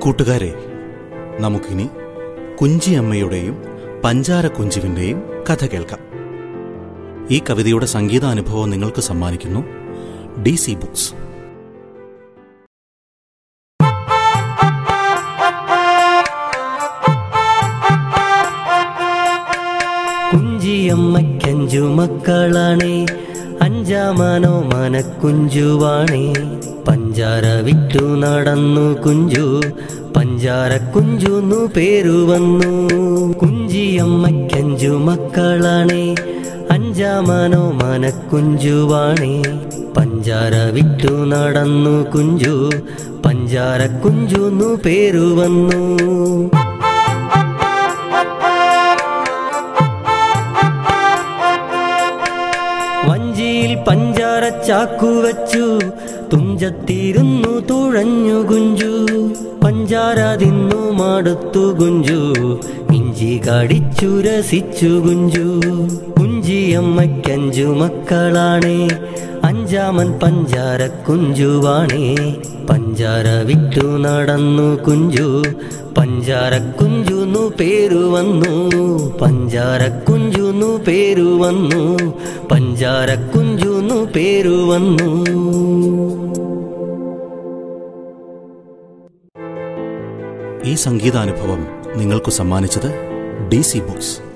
കൂട്ടുകാരെ, നമുക്കിനി കുഞ്ചിയമ്മയുടെയും പഞ്ചാര കുഞ്ചുവിൻ്റെയും കഥ കേൾക്കാം. ഈ കവിതയുടെ സംഗീതാനുഭവം നിങ്ങൾക്ക് സമ്മാനിക്കുന്നു DC ബുക്സ്. കുഞ്ചിയമ്മയ്ക്കഞ്ചു മക്കളാണേ, അഞ്ചാമനോ മനക്കുഞ്ചുവാണേ. പഞ്ചാര വിറ്റു നടന്നു കുഞ്ചു, പഞ്ചാര കുഞ്ചുന്നു പേരു വന്നു. കുഞ്ചിയമ്മയ്ക്കഞ്ചു മക്കളാണേ, അഞ്ചാമനോ മനക്കുഞ്ചുവാണേ. പഞ്ചാര വിറ്റു നടന്നു കുഞ്ചു, പഞ്ചാര കുഞ്ചുന്നു പേരു വന്നു. വഞ്ചിയിൽ പഞ്ചാര ചാക്കുവച്ചു, തുഞ്ചത്തിരുന്നു തുഴഞ്ഞു കുഞ്ചു. പഞ്ചാര തിന്നു മടുത്തു കുഞ്ചു, ഇഞ്ചി കടിച്ചു രസിച്ചു കുഞ്ചു. കുഞ്ചിയമ്മയ്ക്കഞ്ചു മക്കളാണേ, അഞ്ചാമൻ പഞ്ചാര കുഞ്ചുവാണേ. പഞ്ചാര വിറ്റു നടന്നു കുഞ്ചു, പഞ്ചാര കുഞ്ചുന്നു പേരു വന്നു. പഞ്ചാര കുഞ്ചുന്നു പേരു വന്നു, പഞ്ചാര കുഞ്ചുന്നു പേരു വന്നു. ഈ സംഗീതാനുഭവം നിങ്ങൾക്ക് സമ്മാനിച്ചത് DC ബുക്സ്.